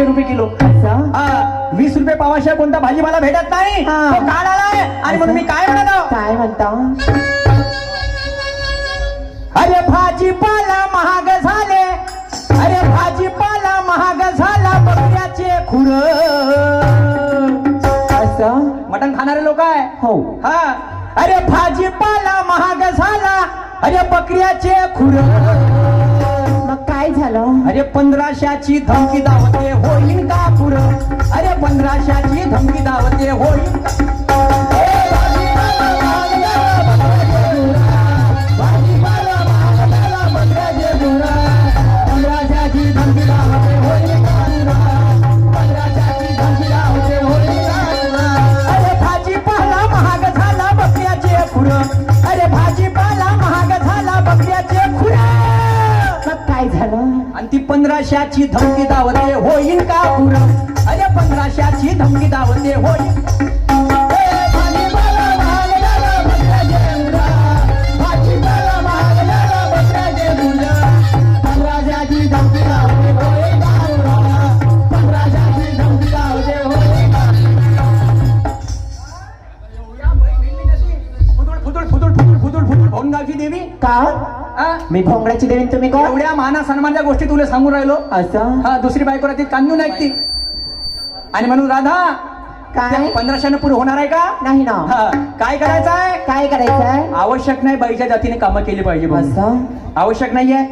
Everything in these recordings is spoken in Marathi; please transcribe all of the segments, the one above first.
रुपये किलो. हा 20 रुपये पावाशिवाय कोणता भाजीपाला भेटत नाही. तो काळ आलाय आणि म्हणून मी काय म्हणतो. काय म्हणता. अरे भाजीपाला महाग झाले. अरे भाजीपाला महाग झाला. बकऱ्याचे खुर. असं मटण खाणारे लोक आहे. हो. हा अरे भाजीपाला महाग झाला. अरे बकऱ्याचे खुर. मग काय झालं. अरे 1500ची धमकी दावते होईन का पुर. अरे 1500ची धमकी दावते होईन का. अरे भाजीपाला महाग झाला. बकऱ्याचे खुर. मग काय झालं. आणि ती 1500ची धमकी दावते होईन का पुर. अरे 1500ची धमकी दावते होईन. भोंगावची देवी का. मी भोंगड्याची देवी तुम्ही कोण. एवढ्या माना सन्मानच्या गोष्टी तुला सांगून राहिलो. असं. हा दुसरी बायको राहते कांदून ऐकते आणि म्हणून राधा काय 1500 पुढे होणार आहे का. नाही ना. हा काय करायचं आहे. काय करायचंय. आवश्यक नाही. बाईच्या जातीने कामं केली पाहिजे. असं. आवश्यक नाहीये.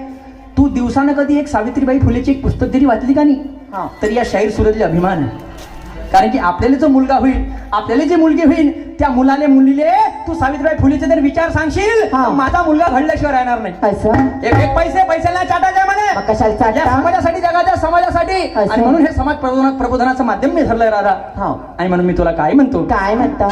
तू दिवसानं कधी एक सावित्रीबाई फुलेची एक पुस्तक जरी वाचली का नाही तर या शाहीर सुरतले अभिमान आहे. कारण की आपल्याला जो मुलगा होईल, आपल्याला जी मुलगी होईल, त्या मुलाने मुलीले तू सावित्रीबाई फुलेचे जर विचार सांगशील तर माझा मुलगा घडल्याशिवाय राहणार नाही. असं. एक पैशाला चाटायचे म्हणे. मग कशाला चाटा. या समाजासाठी, जगाच्या समाजासाठी. आणि म्हणून हे समाज प्रबोधनाचं माध्यम मी ठरलंय राधा. आणि म्हणून मी तुला काय म्हणतो. काय म्हणता.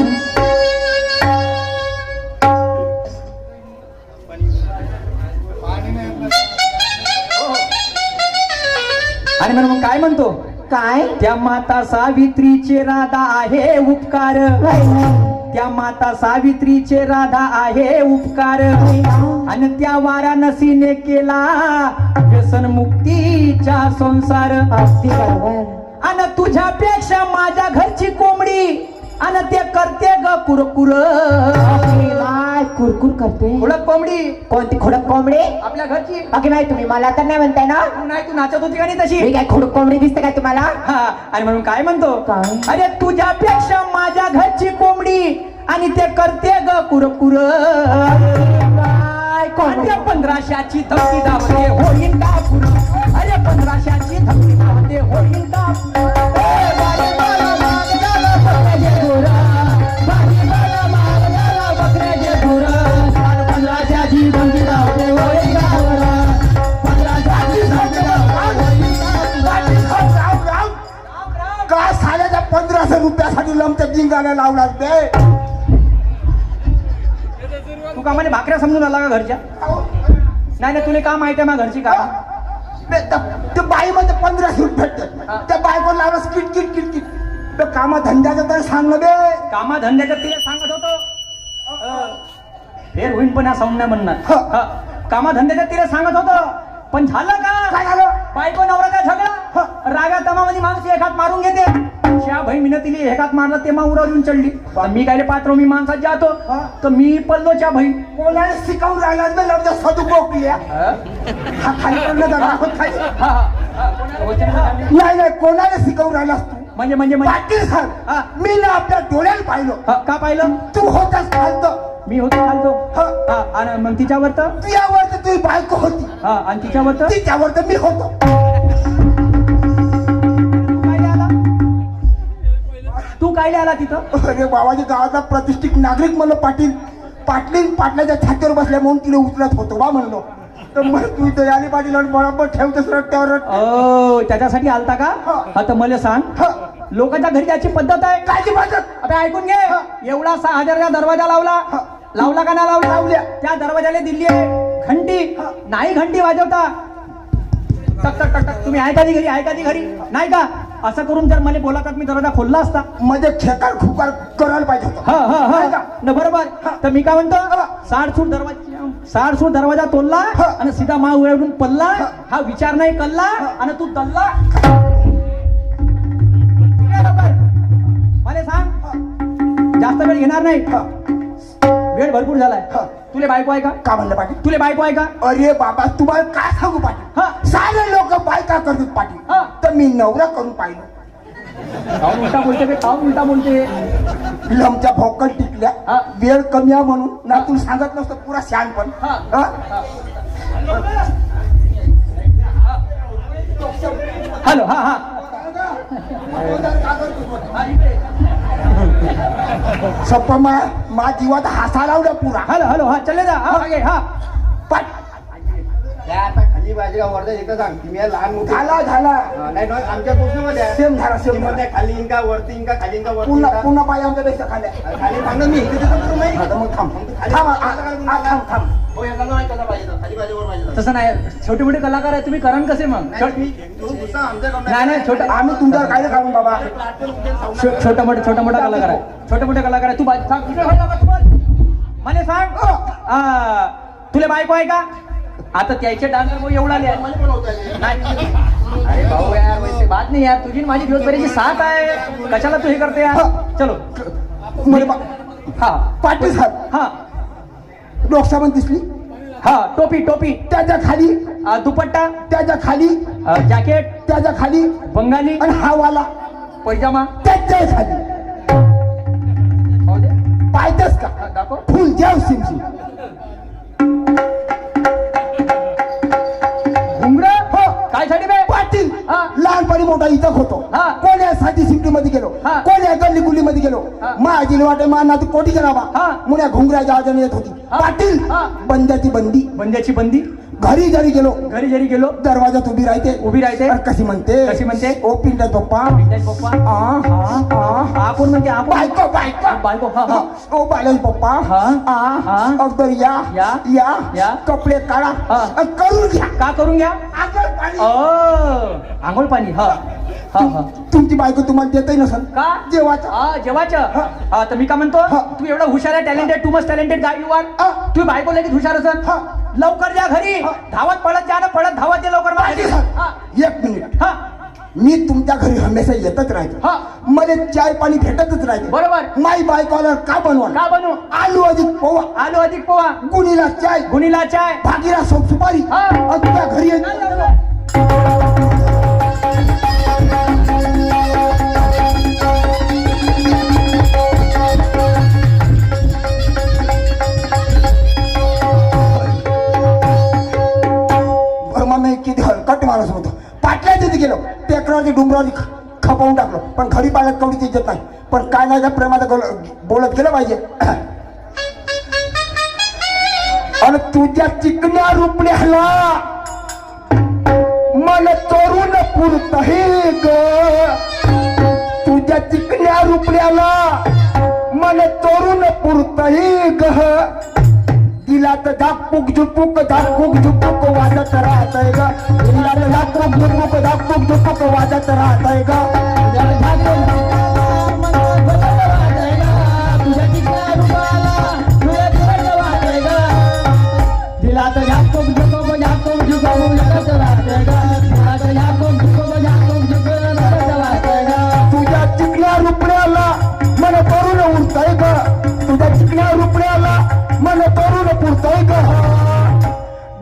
आणि म्हणून काय म्हणतो. काय. त्या माता सावित्रीचे राधा आहे उपकार. त्या माता सावित्रीचे राधा आहे उपकार. आणि त्या वाराणसीने केला व्यसन मुक्तीचा संसार. अगदी बरोबर. आणि तुझ्यापेक्षा माझ्या घरची कोंबडी आणि ते करते ग कुरकुर. काय कुरकुर करते. खुडक कोंबडी. कोणती खुडक कोंबडी. आपल्या घरची. बाकी नाही तुम्ही मला तर नाही म्हणताय ना. नाही तू नाचत होती का नाही तशी. मी काय खुडक कोंबडी दिसते काय तुम्हाला. हा आणि म्हणून काय म्हणतो. काय. अरे तुझ्यापेक्षा माझ्या घरची कोंबडी आणि ते करते ग कुरकुर. काय कोंबडी. 1500ची धमकी दावते होईन का पुर. अरे 1500ची धमकी दावते होईन का. काय साल्याच्या 1500 रुपयासाठी लमच्या जिंगाला लावला ते. तू का म्हणे भाकऱ्या समजून आला का घरच्या. नाही ना तुला का माहिती आहे मा घरची का. ते बाई मध्ये 1500 रुपये भेटते. त्या बायको लावलं किट किट किट किट. ते कामा धंद्याचं तर सांगलं बे. कामा धंद्याच्या तिला सांगत होतो. फेर होईन पण हा साऊंड नाही म्हणणार. कामा धंद्याच्या तिला सांगत होतो. पण झालं का. काय झालं. बायको नवऱ्याचा झगडा. रागा तमामध्ये माणूस एक हात मारून घेते. त्या बहिणीनं तिला एक हात मारला ते उरावर येऊन चढली. मी काय पात्र मी माणसात जातो तर मी पडलो च्या बहीण. कोणाला शिकवून राहिला लमच्या सदुपयोग केल्या. हा खाली पडलं तर राहत खाली. नाही नाही कोणाला शिकवून राहिलास तू. म्हणजे पाटील साहेब मी ना आपल्या डोळ्याला पाहिलं. का पाहिलं. तू होतास खालतं. मी होतो खालतो. आणि मग तिच्यावर तर तुझ्यावर तर तुझी बायको होती. आणि तिच्यावर तर तिच्यावर तर मी होतो. तू कायले आला तिथं. अरे बाबाजी गावाचा प्रतिष्ठित नागरिक म्हणलं पाटील. पाटलाच्या छातीवर बसल्या म्हणून तिला उचलत होतो बा म्हणलो. तर मग तू इथे आली पाटील आणि बरोबर ठेवतेस रट्ट्यावर. त्याच्यासाठी आलता का. आता मला सांग लोकांच्या घरी त्याची पद्धत आहे. कायची पद्धत. अबे ऐकून घे. एवढा 6000चा दरवाजा लावला का ना लावल्या. त्या दरवाजाला दिल्ली आहे घंटी. नाही घंटी वाजवता टक टक टक टक. तुम्ही आहे का ती घरी नाही का. असं करून जर मला बोलतात मी दरवाजा खोलला असता. म्हणजे खेकार खुकार करायला पाहिजे होतं. बरोबर. तर मी काय म्हणतो साडसूट दरवाजा तोडला आणि सीधा मा उघडून पडला. हा विचार नाही कल्ला आणि तू दल्ला. नाही हा, वेळ भरपूर झालाय हा. तुले बायको आहे का का म्हणलं पाटील? तुले बायको आहे का अरे बाबा तुम्हाला काय सांगू हा. पाटील, सारे लोक बायका करतात पाटील, हा. तर मी नवरा करून पाहिलं. खाऊन उलटा बोलते बे, खाऊन उलटा बोलते फिल्मच्या भोकल टिकल्या, हा. वेळ कमी आहे म्हणून ना तुला सांगत नसतं पुरा शहाणपण. हा. हा? हॅलो हा हा सप्प मा जीवात हासा लावला पुरा. हॅलो हॅलो हा चले जा हा आगे हा पाट त्या आता खाली पाहिजे का वरती एकदा सांग तुम्ही या लहान मोठी झाला झाला नाही नाही आमच्या गोष्टीमध्ये आहे. सेम झाला सेम मध्ये झाला. खाली इंका वरती इंका खाली इंका वरती पुन्हा इंका. पुन्हा पाहिजे आमच्यापेक्षा खाल्या. खाली सांगणार मी इथे तिथे करू नाही. आता मग थांब खाली थांब सांगा थांब. हो याचा नाही कसा पाहिजे तर. खाली पाहिजे वर पाहिजे तसं नाही छोटे मोठे कलाकार आहे तुम्ही करण कसे मग नाही मी तू दुसरा आमच्या काम नाही नाही छोटा आम्ही तुमच्यावर काय काढून बाबा. छोटा मोठा कलाकार आहे छोटे मोठे कलाकार आहे तू सांग इकडे व्हायला का तू? मला सांग तुला बायको आहे का आता त्याचे डान्सर एवढा आले मला पण होत आहे. नाही अरे भाऊ यार वैसे बात नाही यार तुझी आणि माझी दिवसभराची साथ आहे कशाला तू हे करते यार चलो हा पाटील साहेब हा लोकसभा दिसली, हा टोपी टोपी त्याच्या खाली दुपट्टा त्याच्या खाली जॅकेट त्याच्या खाली बंगाली आणि हा वाला पैजामा त्याच्या खाली पाहू दे. पायतस का हा, दाखव फुल जाव सिमसी. घुंगरं हो काय साठी बे पाटील हा. लहानपणी मोठा इथं होतो, हा. कोण्यासाठी सिमटी मध्ये गेलो, हा. कोण्या गल्ली गुल्ली मध्ये गेलो, हा. माझी वाटे मा तू कोटी करावा हा. मुन्या घुंगराच्या आवाजाने येत होती. हा. पाटील हा. बंद्याची बंदी, बंद्याची बंदी घरी जरी गेलो घरी जरी गेलो दरवाजात उभी राहते उभी राहते आणि कशी म्हणते कशी म्हणते? ओ पिंड्यात पप्पा पिंट्याचे पप्पा आपण म्हणजे आपण बायको बायको बायको हा हा ओ बालाजी पप्पा हा. हा. अगदर या. या कपडे काढा हा. आणि करून घ्या का करून घ्या आंघोळ पाणी. आंघोळ पाणी हा हा हा तुमची बायको तुम्हाला देतही नसल का जेवायचं. हा जेवायचं हा. हा तर मी का म्हणतो हा. तू एवढा हुशार आहे talented too much talented guy you are हा. तू बायको लगेच हुशार असन हा. लवकर जा घरी हा. धावत पळत जा ना पळत धावत ये लवकर पाटील बाहेर. साहेब, हा. 1 मिनिट हा मी तुमच्या घरी हमेशा येतच राहतो, हा. मला चाय पाणी भेटतच राहते. बरोबर माई बायकोला का बनवा का बनू आलू अधिक पोवा आलू अधिक पोहा गुणीला चाय गुणीला चाय भागीला सोप सुपारी हा. आणि तुझ्या घरी येत. बर्मा मी किती हलकट माणूस होतो. पाटल्या तिथे गेलो टेकरावरती डुंगरावरती खपावून टाकलो, पण घरी पाण्यात कवडीच इज्जत नाही. पण काय नाही का प्रेमाचं बोलत गेलं पाहिजे. आणि तुझ्या चिकण्या रुपण्याला मन चोरून पुरत हे ग, तुझ्या चिकण्या रुपण्याला मन चोरून पुरत हे ग, तिला तर झाकपूक झुपूक वाजत राहतय ग, तिला तर झाकपूक झुपूक वाजत राहतय ग. तुझ्या चिकण्या रुपण्याला मन करून उरतय ग, तुझ्या चिकण्या रुपण्याला मन करून पुरतय ग,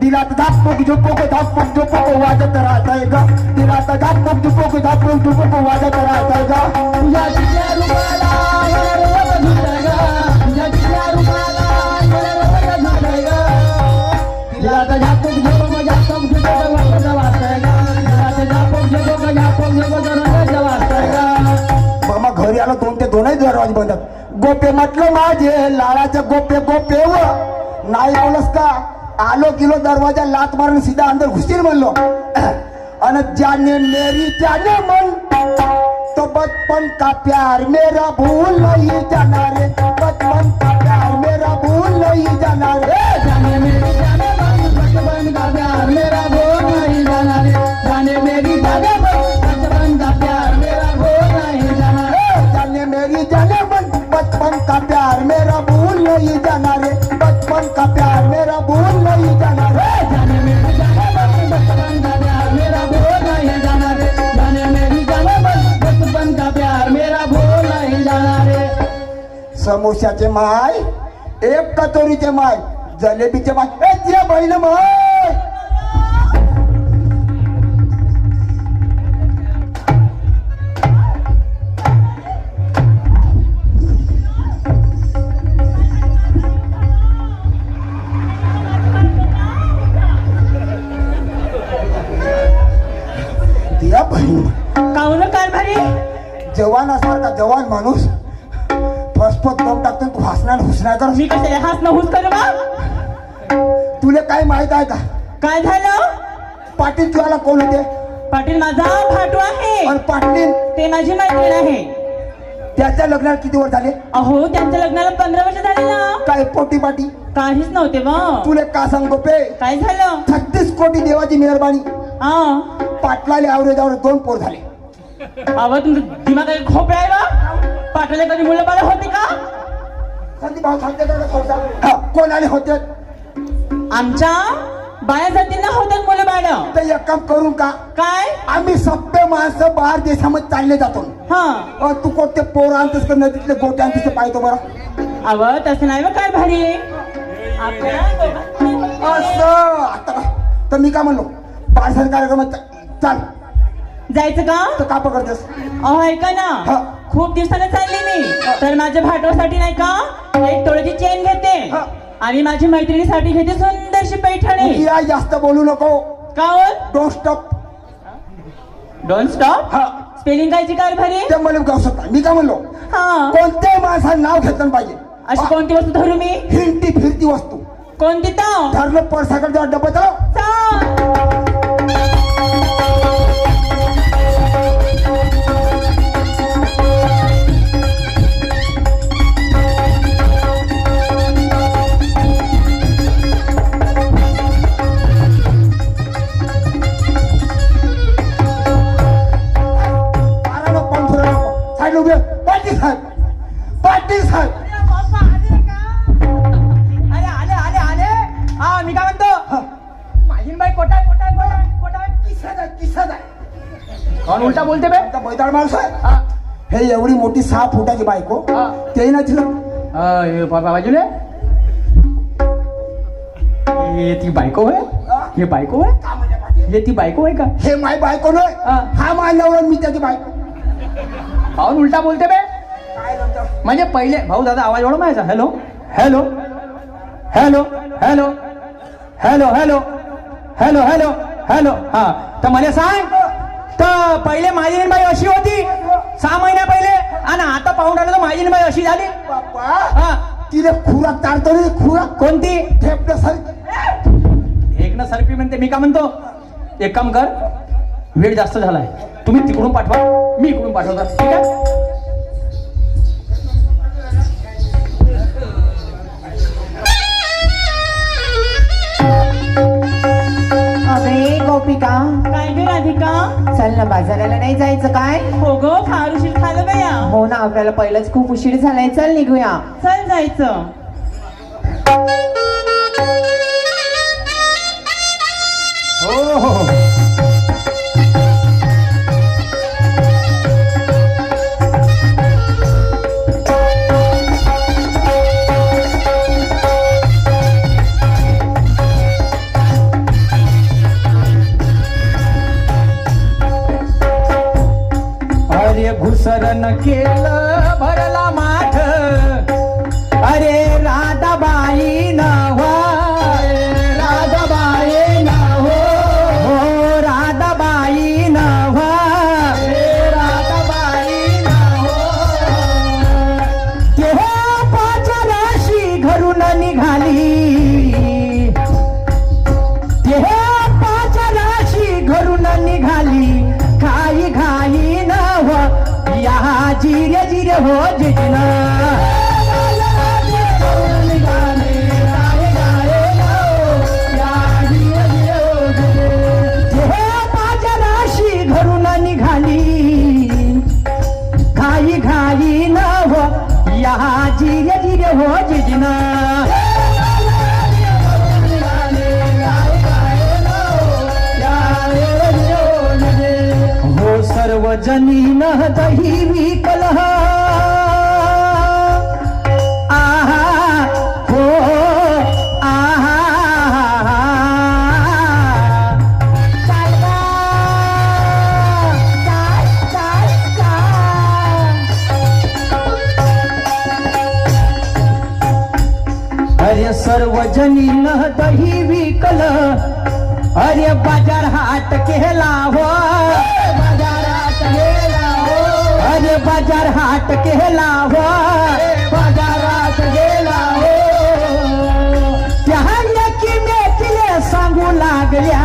दिलात झाकपूक झुपूक वाजत राहतय ग, दिलात झाकपूक झुपूक वाजत राहतय ग. तुझ्या चिकण्या रुपयाला मामा घरी आलो 2 ते 2 दरवाजे बंद. गोपे म्हटलं माझे लाळाचे गोपे व नाही बोलस का, आलो किलो दरवाजा लात मारून सीधा अंदर घुसतील म्हणलो. आणि जाने मेरी जाने मन तो बचपन का प्यार मेरा भूल नहीं जाना रे, बचपन का प्यार मेरा भूल नहीं जाना रे, जाने मेरी जाने मन बचपन का प्यार मेरा भूल नहीं जाना रे, जाने मेरी जाने मन बचपन का प्यार मेरा भूल नहीं जाना रे, जाने मेरी जाने मन बचपन का प्यार मेरा भूल नहीं जाना रे, बचपन का प्यार मेरा भूल नहीं जाना रे, जाने मेरी जाने मन बचपन का प्यार मेरा भूल नहीं जाना रे, जाने मेरी जाने मन बचपन का प्यार मेरा भूल नहीं जाना रे. समोश्याचे माय, एक कचोरीचे माय, जलेबीचे माय, ए ते बहीण माय. त्या बहीण काऊन कारभारी जवान असणार का जवान माणूस फसफत दम टाकतो तू हसणार हुसणार कर. मी कशाला हात न हुस करू बा? तुला काय माहित आहे का काय झालं? पाटील तुला कोण होते? पाटील माझा भाटू आहे. आणि पाटील ते माझी मैत्रीण आहे. त्याच्या लग्नाला किती वर्ष झाले? अहो त्यांच्या लग्नाला 15 वर्ष झाले ना. काय पोटी पाटी काहीच नव्हते मग. तुले का सांगतो पे काय झालं? 36 कोटी देवाची मेहरबानी. हा पाटलाले आवरेजावर 2 पोर झाले. अहो तुमचं दिमाग काही खोपे आहे का? पाटलाला कधी मुलं बाळ होते का? कधी भाऊ सांगते का थोडसा? हा, कोण आले होते? आमच्या बाया जातींना होतात मुलं बाळ. तर एक काम करून का काय? आम्ही सभ्य माणसं बाहेर देशामध्ये चालले जातो. हा तू कोणते पोर आणतोस का नदीतले गोटे आणतोस पाहतो बरं. अव तसं नाही काय भारी असं आता काय तर मी काय म्हणलो पार्सल कार्यक्रमात चाल जायचं का? तर का पकडतेस? अहो ऐका ना हा. खूप दिवसाने चालली मी तर माझ्या भाटवासाठी नाही का एक तोळ्याची चेन घेते हा. आणि माझी मैत्रिणीसाठी घेते सुंदरशी पैठणी. या जास्त बोलू नको. का? Don't stop. Don't stop. हा स्पेलिंग कायची काय भारी? ते मला गाव शकता. मी काय म्हणलो हा कोणत्याही माणसाला नाव घेतलं पाहिजे. अशी कोणती वस्तू धरू मी? हिंडती फिरती वस्तू कोणती तो? धरलं परसाकडे जेव्हा डबा चालव. पाटील साहेब पाटील साहेब अरे आले आले आले. हा मी काय म्हणतो माहीनबाई कोटाय कोटाय कोटाय कोटाय किस्सा आहे. कोण उलटा बोलते बे? आता बैताळ माणूस आहे. हा. हे एवढी मोठी 6 फुटाची बायको हा. ते ना तिला हे बाजूले हे ती बायको आहे. हे बायको आहे. का म्हणजे पाटील? हे ती बायको आहे का? हे माय बायको नाही. हा. हा माय नवरा मी त्याची बायको. पाहून उलटा बोलते बे. काय नंतर म्हणजे पहिले भाऊ दादा आवाज एवढा माहिती hello hello hello hello hello hello hello hello hello. हा तर मला सांग तर पहिले माझी बाई अशी होती 6 महिन्या पहिले आणि आता पाहून राहिलं तर माझी बाई अशी झाली. बाप्पा हा तिला खुराक तारतो रे खुराक कोणती? ठेपलं सर. एक ना सरपी म्हणते. मी का म्हणतो एक काम कर वेळ जास्त झालाय तुम्ही तिकडून पाठवा मी इकडून पाठवतो ठीक आहे. अरे गोपिका काय ग राधिका चल ना बाजाराला नाही जायचं काय? हो ग फार उशीर झालं बया. हो ना आपल्याला पहिलंच खूप उशीर झालाय. चल निघूया. चल जायचं. हो हो हो घुसरण केलं भरला माठ. अरे राधाबाई नव्हा राधाबाई नव्हो हो राधाबाई नव्हा राधाबाई नव्हो. ते पाचराशी घरून निघाली. ते पाचराशी घरून निघाली घाई घाई नव या जिरे जिरे हो जिजना. पाचराशी घरून निघाली घाई घाई नव या जिरे जिरे हो जिजना. हो सर्व जनीन दही विकल सर्वजनीन दही विकल अरे बाजार हाट केला हो बाजारात गेला हो अरे बाजार हाट केला हो बाजारात गेला हो त्या लेकी मेकीले सांगू लागल्या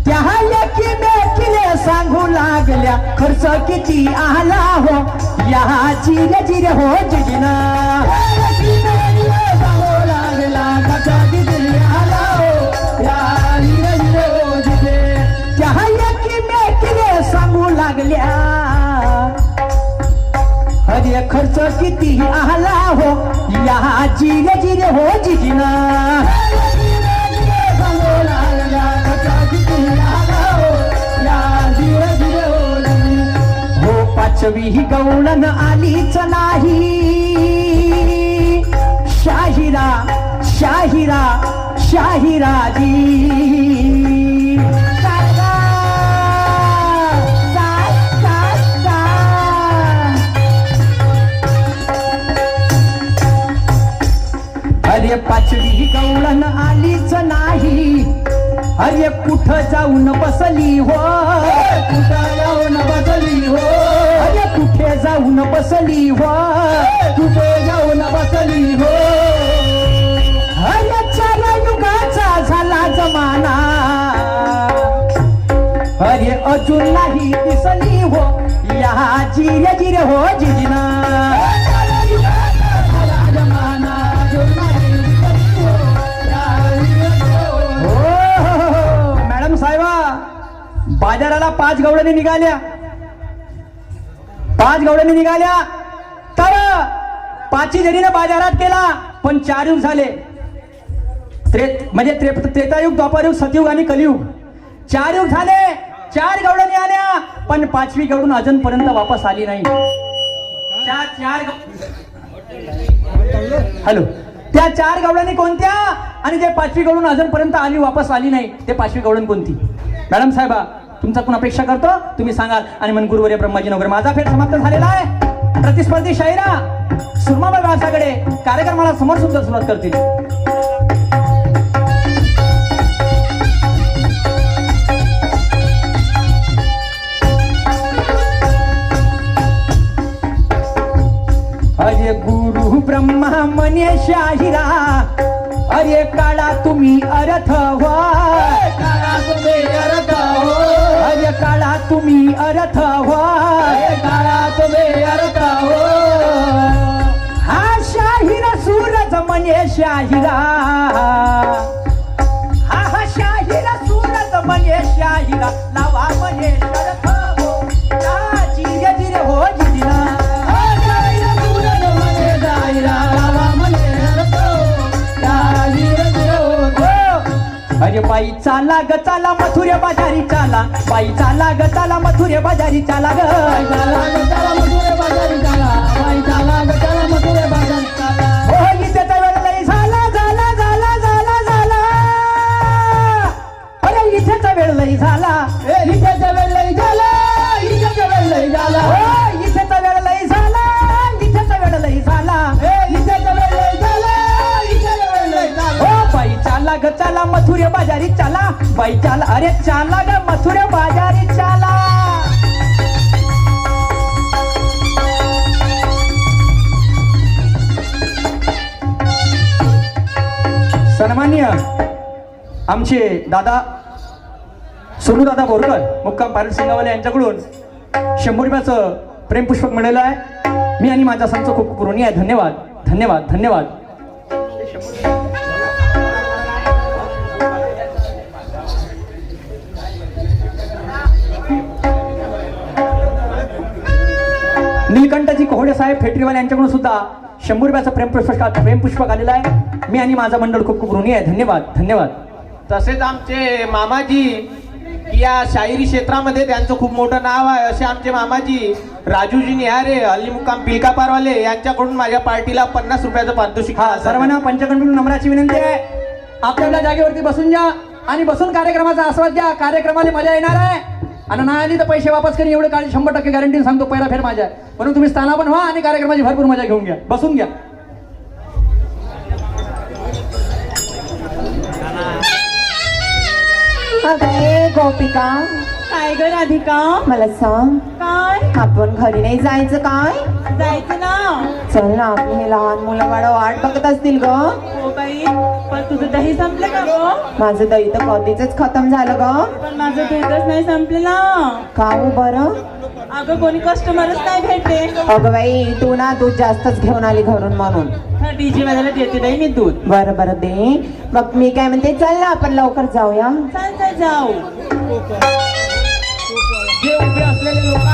त्या लेकी मेकीले सांगू लागल्या खर्च किती आला हो या जिरे जिरे हो जिजना सांगू लागल्या अरे खर्च किती आला हो या जिरे जिरे हो जिजना सांगू लागल्या खर्च किती आला हो या जिरे जिरे हो जिजना हो पाचवी गवळण आलीच नाही शाहिरा शाहिरा शाहिराजी अरे पाचवी गवळण आलीच नाही अरे कुठं जाऊन बसली हो कुठं जाऊन बसली हो अरे कुठे जाऊन बसली हो कुठे जाऊन बसली हो अरे चार युगाचा झाला जमाना अरे अजून नाही दिसली हो या जिरे जिरे हो जिजना मॅडम साहेबा बाजाराला 5 गवळणी निघाल्या 5 गवळणी निघाल्या तर 5 जणीने बाजारात केला पण 4 युग झाले म्हणजे त्रेतायुग द्वापारयुग सतयुग आणि कलियुग 4 युग झाले 4 गवळणी आल्या पण 5वी गवळण अजूनपर्यंत वापस आली नाही हॅलो त्या 4 गवळणी कोणत्या आणि जे 5वी गवळण अजूनपर्यंत आली वापस आली नाही ते 5वी गवळण कोणती मॅडम साहेबा तुमचा कोण अपेक्षा करतो तुम्ही सांगाल आणि मन गुरुवर्य ब्रह्माजी नगर माझा फेर समाप्त झालेला आहे प्रतिस्पर्धी शाहिरा सुरमाबाई व्यासाकडे कार्यक्रमाला समोर सुद्धा सुरुवात करतील अरे गुरु ब्रह्मा म्हणे शाहिरा अरे काळा तुम्ही अर्थ हो काळा तुम्ही अर्थ हो अरे काळा तुम्ही अर्थ हो काळा तुम्ही अर्थ हो हा शाहिरा सूरज म्हणे शाहिरा हा शाहिरा सूरज म्हणे शाहिरा लावा म्हणे शरथ हो जिरे जिरे हो जिजना अरे बाई चाला ग चाला मथुरे बाजारी चाला बाई चाला ग चाला मथुरे बाजारी चाला ग चाला ग चाला मथुरे बाजारी चाला बाई चाला ग चाला मथुरे बाजारी चाला हो इथेचा वेळ लई झाला झाला झाला झाला झाला अरे इथेचा वेळ लई झाला इथेचा वेळ लई झाला इथेचा वेळ लई झाला हो इथेचा वेळ लई झाला इथेचा वेळ लई झाला इथेचा वेळ लई झाला इथेचा वेळ लई झाला हो बाई चाला ग चाला मथुरे बाजारी चाला बाई चाला अरे चाला ग मथुरे बाजारी चाला सन्माननीय आमचे दादा सोनू दादा बोरकर मुक्काम पारड सिंगावाले यांच्याकडून 100 रुपयाचं प्रेमपुष्पक मिळालं आहे मी आणि माझा संच खूप खूप ऋणी आहे धन्यवाद धन्यवाद धन्यवाद नीलकंठजी कोहडे साहेब फेटरीवाले यांच्याकडून सुद्धा 100 रुपयाचं प्रेमपुष्पक आलेलं आहे मी आणि माझा मंडळ खूप खूप ऋणी आहे धन्यवाद धन्यवाद तसेच आमचे मामाजी या शाहिरी क्षेत्रामध्ये त्यांचं खूप मोठं नाव आहे असे आमचे मामाजी राजूजी निहारे हल्ली मुक्काम पिलका पारवाले यांच्याकडून माझ्या पार्टीला 50 रुपयाचं पारितोषिक सर्वांना पंचकंडून नम्राची विनंती आहे आपल्या जागेवरती बसून जा आणि बसून कार्यक्रमाचा आस्वाद घ्या कार्यक्रमाला मजा येणार आहे आणि नाही आली तर पैसे वापस करी एवढे काळजी 100% गॅरंटी सांगतो पहिला फेर माझ्या म्हणून तुम्ही स्थानापन्न व्हा आणि कार्यक्रमाची भरपूर मजा घेऊन घ्या बसून घ्या अगे गोपिका काय ग राधिका मला सांग काय आपण घरी नाही जायचं काय जायचं ना चल ना आपली हे लहान मुलं बाळ वाट बघत असतील ग हो बाई पण तुझं दही संपलं का ग माझं दही तर कधीच खतम झालं ग पण माझं दूधच नाही संपलेलं का हो बरं अगं कोणी कस्टमरच नाही भेटते अगं बाई तू ना दूध जास्तच घेऊन आली घरून म्हणून डीजी वाल्याला देते बाई मी दूध बरं बरं दे मग मी काय म्हणते चल ना आपण लवकर जाऊया चल चल जाऊ जे उभे असलेले लोक